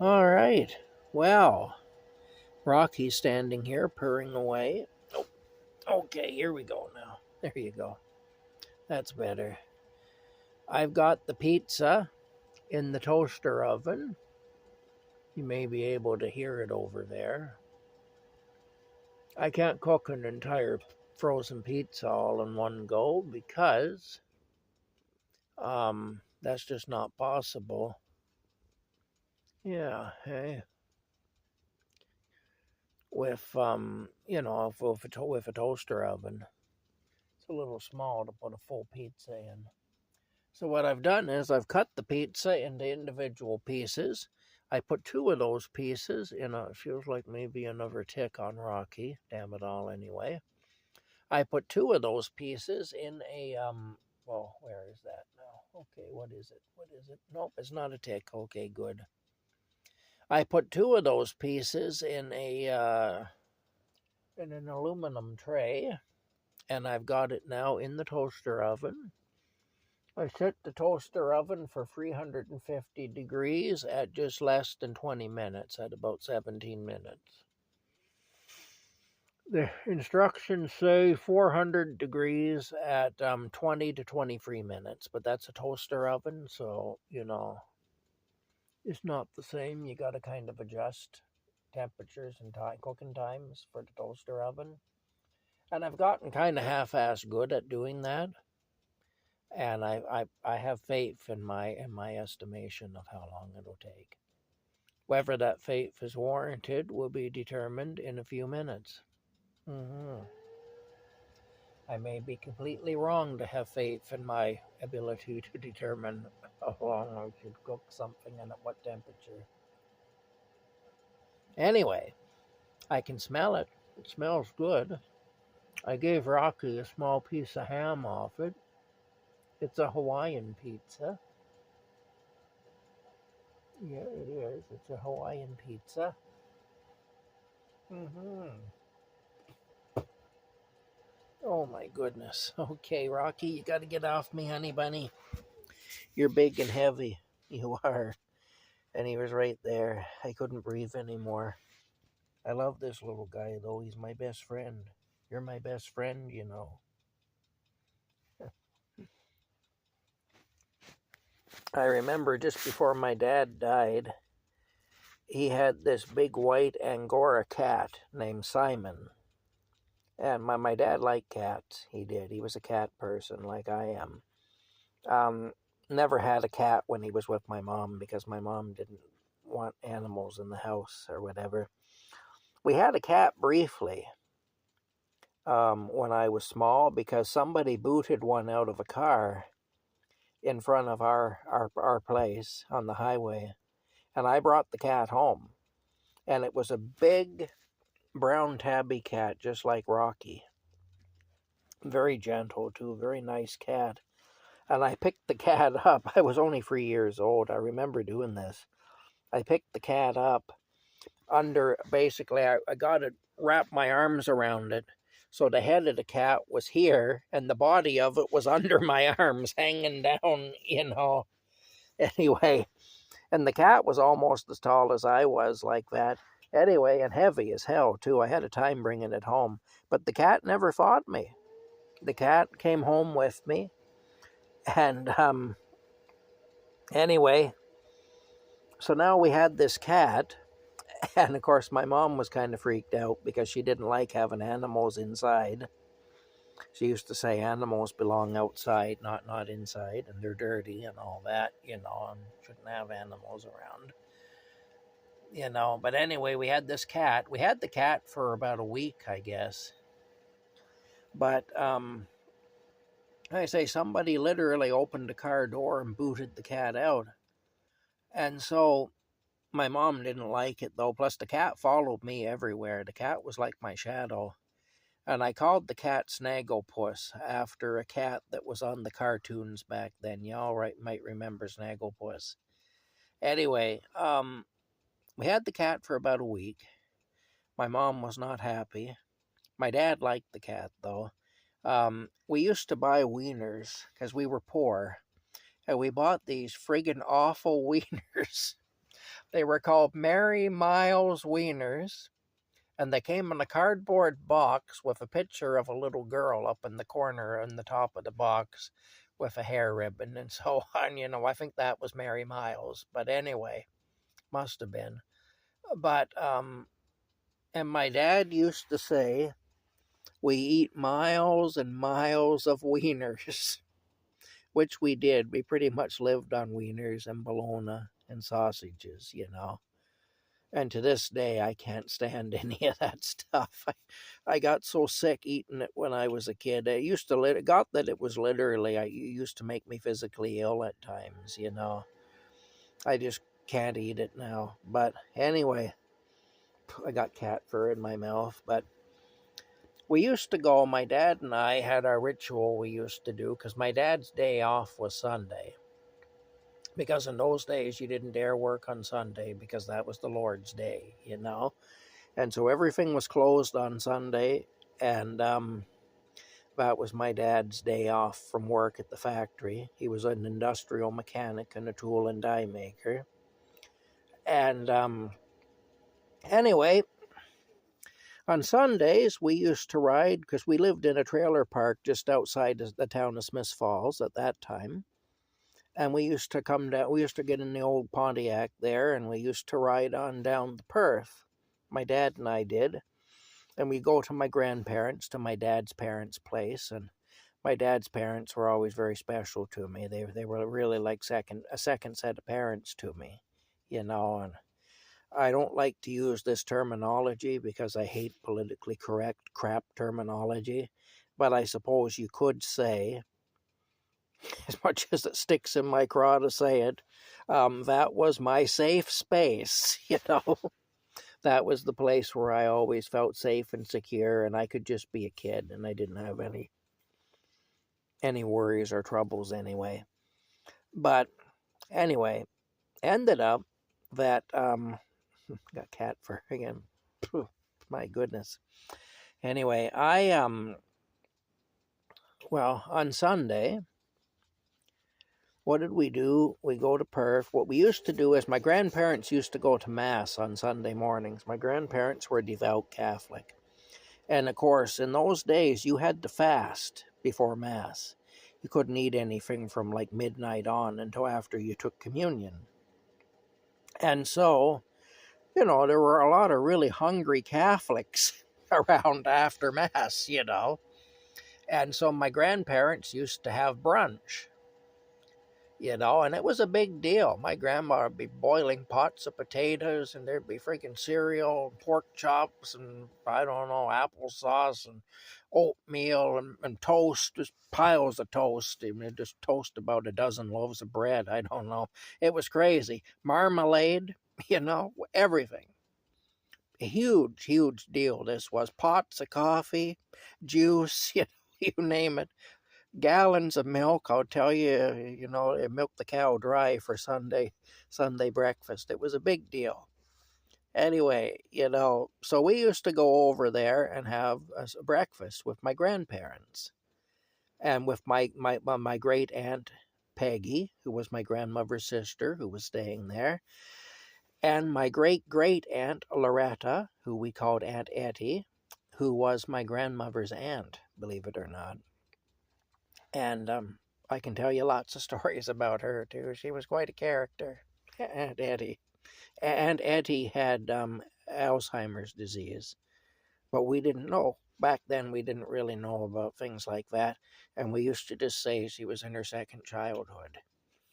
All right. Well, Rocky's standing here purring away. Oh, okay, here we go now. There you go. That's better. I've got the pizza in the toaster oven. You may be able to hear it over there. I can't cook an entire frozen pizza all in one go because that's just not possible. Yeah, hey. With with a toaster oven. It's a little small to put a full pizza in. So what I've done is I've cut the pizza into individual pieces. I put two of those pieces in a, feels like maybe another tick on Rocky. Damn it all anyway. I put two of those pieces in a, well, where is that now? Okay, what is it? What is it? Nope, it's not a tick. Okay, good. I put two of those pieces in an aluminum tray, and I've got it now in the toaster oven. I set the toaster oven for 350 degrees at just less than 20 minutes, at about 17 minutes. The instructions say 400 degrees at 20 to 23 minutes, but that's a toaster oven, so, it's not the same. You got to kind of adjust temperatures and cooking times for the toaster oven. And I've gotten kind of half-assed good at doing that. And I have faith in my estimation of how long it'll take. Whether that faith is warranted will be determined in a few minutes. I may be completely wrong to have faith in my ability to determine how long I should cook something and at what temperature. Anyway, I can smell it. It smells good. I gave Rocky a small piece of ham off it. It's a Hawaiian pizza. Yeah, it is. It's a Hawaiian pizza. Oh my goodness. Okay, Rocky, you got to get off me, honey bunny. You're big and heavy. You are. And he was right there. I couldn't breathe anymore. I love this little guy, though. He's my best friend. You're my best friend, you know. I remember just before my dad died, he had this big white Angora cat named Simon. And my dad liked cats. He did. He was a cat person like I am. Never had a cat when he was with my mom because my mom didn't want animals in the house or whatever. We had a cat briefly when I was small because somebody booted one out of a car in front of our place on the highway. And I brought the cat home. And it was a big brown tabby cat, just like Rocky. Very gentle, too. Very nice cat. And I picked the cat up. I was only 3 years old. I remember doing this. I picked the cat up under, basically, I got to wrap my arms around it. So the head of the cat was here, and the body of it was under my arms, hanging down, Anyway, and the cat was almost as tall as I was, like that. Anyway, and heavy as hell, too. I had a time bringing it home. But the cat never fought me. The cat came home with me. And anyway, so now we had this cat. And of course, my mom was kind of freaked out because she didn't like having animals inside. She used to say animals belong outside, not inside, and they're dirty and all that, and shouldn't have animals around. But anyway, we had this cat. We had the cat for about a week, I guess. But I say somebody literally opened the car door and booted the cat out. And so my mom didn't like it, though. Plus, the cat followed me everywhere. The cat was like my shadow. And I called the cat Snaggle Puss after a cat that was on the cartoons back then. Y'all might remember Snaggle Puss. Anyway, we had the cat for about a week. My mom was not happy. My dad liked the cat, though. We used to buy wieners because we were poor. And we bought these friggin' awful wieners. They were called Mary Miles Wieners, and they came in a cardboard box with a picture of a little girl up in the corner in the top of the box with a hair ribbon and so on. You know, I think that was Mary Miles, but anyway, must have been. But, and my dad used to say, we eat miles and miles of wieners, which we did. We pretty much lived on wieners and bologna and sausages, you know. And to this day, I can't stand any of that stuff. I got so sick eating it when I was a kid. It used to, got that it was literally, it used to make me physically ill at times, you know. I just can't eat it now. But anyway, I got cat fur in my mouth. But we used to go, my dad and I had our ritual we used to do, because my dad's day off was Sunday. Because in those days, you didn't dare work on Sunday because that was the Lord's day, you know. And so everything was closed on Sunday, and that was my dad's day off from work at the factory. He was an industrial mechanic and a tool and die maker. And anyway, on Sundays, we used to ride, because we lived in a trailer park just outside the town of Smiths Falls at that time. And we used to come down, we used to get in the old Pontiac there, and we used to ride on down to Perth. My dad and I did. And we go to my grandparents, to my dad's parents' place. And my dad's parents were always very special to me. They were really like a second set of parents to me, you know. And I don't like to use this terminology because I hate politically correct crap terminology. But I suppose you could say, as much as it sticks in my craw to say it, that was my safe space, you know. That was the place where I always felt safe and secure, and I could just be a kid, and I didn't have any worries or troubles anyway. But anyway, ended up that got cat fur again. My goodness. Anyway, well, on Sunday, what did we do? We go to Perth. What we used to do is my grandparents used to go to Mass on Sunday mornings. My grandparents were devout Catholic. And of course, in those days, you had to fast before Mass. You couldn't eat anything from like midnight on until after you took communion. And so, you know, there were a lot of really hungry Catholics around after Mass, you know. And so my grandparents used to have brunch, you know, and it was a big deal. My grandma would be boiling pots of potatoes, and there'd be freaking cereal, and pork chops, and I don't know, applesauce, and oatmeal, and toast, just piles of toast. I mean, just toast about a dozen loaves of bread. I don't know. It was crazy. Marmalade, you know, everything. A huge, huge deal this was. Pots of coffee, juice, you know, you name it. Gallons of milk, I'll tell you, you know, it milked the cow dry for Sunday breakfast. It was a big deal. Anyway, you know, so we used to go over there and have a breakfast with my grandparents and with my great aunt Peggy, who was my grandmother's sister, who was staying there, and my great great aunt Loretta, who we called Aunt Etty, who was my grandmother's aunt, believe it or not. And I can tell you lots of stories about her, too. She was quite a character, Aunt Etty. Aunt Etty had Alzheimer's disease, but we didn't know. Back then, we didn't really know about things like that, and we used to just say she was in her second childhood.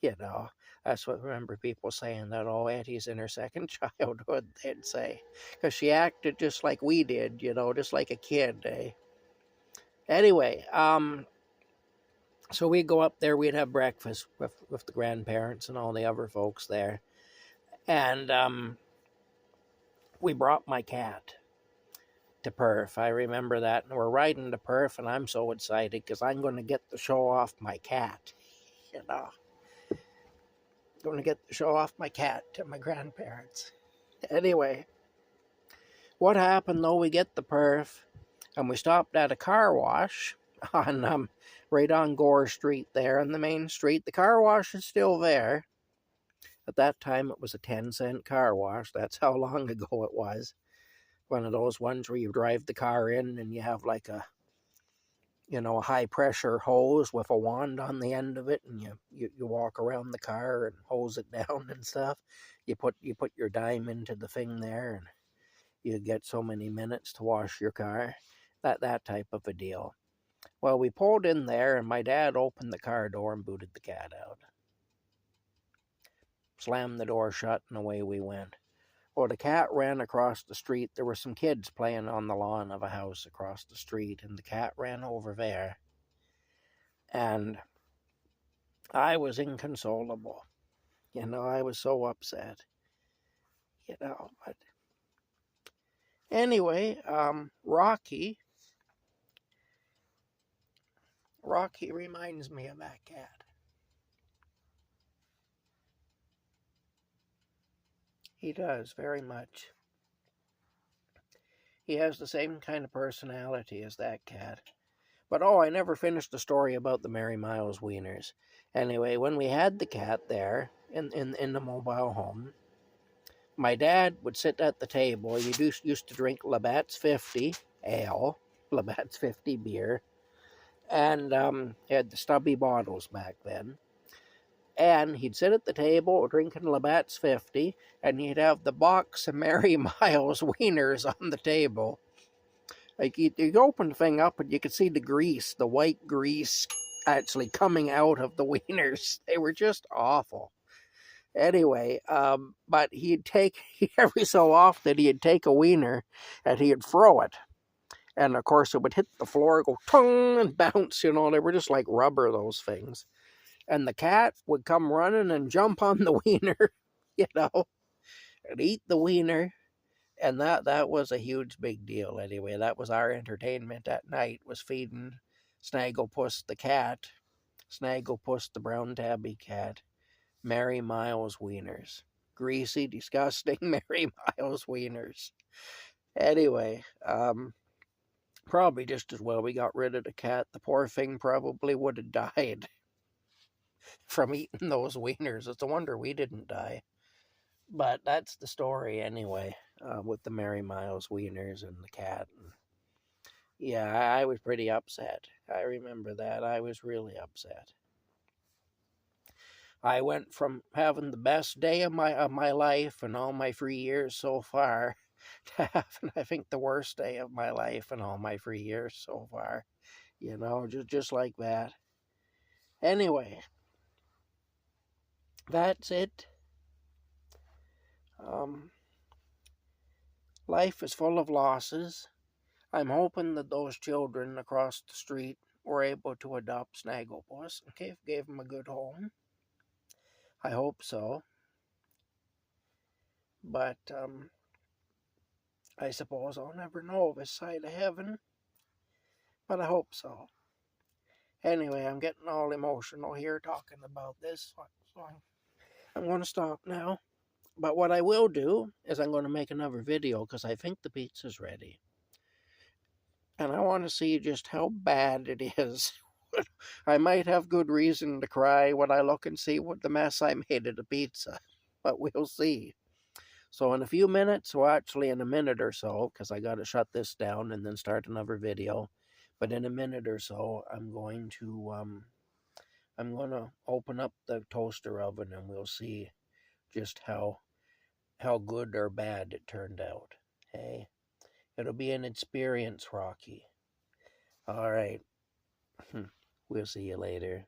You know, that's what I remember people saying, that, oh, Etty's in her second childhood, they'd say, because she acted just like we did, you know, just like a kid, eh? Anyway, so we'd go up there, we'd have breakfast with the grandparents and all the other folks there. And we brought my cat to Perth. I remember that. And we're riding to Perth, and I'm so excited because I'm going to get to show off my cat. You know, going to get to show off my cat to my grandparents. Anyway, what happened though, we get to Perth, and we stopped at a car wash on right on Gore Street there on the main street. The car wash is still there. At that time, it was a 10-cent car wash. That's how long ago it was. One of those ones where you drive the car in and you have like a, a high pressure hose with a wand on the end of it, and you walk around the car and hose it down and stuff. You put your dime into the thing there, and you get so many minutes to wash your car. That type of a deal. Well, we pulled in there, and my dad opened the car door and booted the cat out. Slammed the door shut, and away we went. Well, the cat ran across the street. There were some kids playing on the lawn of a house across the street, and the cat ran over there. And I was inconsolable. I was so upset. But anyway, Rocky reminds me of that cat. He does, very much. He has the same kind of personality as that cat. But I never finished the story about the Mary Miles wieners. Anyway, when we had the cat there in the mobile home, my dad would sit at the table. He used to drink Labatt's 50 ale, Labatt's 50 beer, and he had the stubby bottles back then. And he'd sit at the table drinking Labatt's 50, and he'd have the box of Mary Miles wieners on the table. Like, you'd open the thing up and you could see the grease, the white grease, actually coming out of the wieners. They were just awful. Anyway, but he'd take, every so often, he'd take a wiener and he'd throw it. And, of course, it would hit the floor, go tung, and bounce, They were just like rubber, those things. And the cat would come running and jump on the wiener, and eat the wiener. And that was a huge big deal anyway. That was our entertainment at night, was feeding Snaggle Puss the cat, Snaggle Puss the brown tabby cat, Mary Miles wieners. Greasy, disgusting Mary Miles wieners. Anyway, probably just as well we got rid of the cat. The poor thing probably would have died from eating those wieners. It's a wonder we didn't die. But that's the story anyway, with the Mary Miles wieners and the cat. And yeah, I was pretty upset. I remember that. I was really upset. I went from having the best day of my life and all my 3 years so far to having, I think, the worst day of my life and all my 3 years so far. Just like that. Anyway, that's it. Life is full of losses. I'm hoping that those children across the street were able to adopt Snaggle Puss. Okay, gave him a good home. I hope so. But I suppose I'll never know this side of heaven. But I hope so. Anyway, I'm getting all emotional here talking about this, so I'm going to stop now. But what I will do is I'm going to make another video because I think the pizza's ready. And I want to see just how bad it is. I might have good reason to cry when I look and see what the mess I made of the pizza. But we'll see. So in a few minutes, well, actually in a minute or so, because I got to shut this down and then start another video. But in a minute or so, I'm going to open up the toaster oven and we'll see just how good or bad it turned out. Hey, it'll be an experience, Rocky. All right. We'll see you later.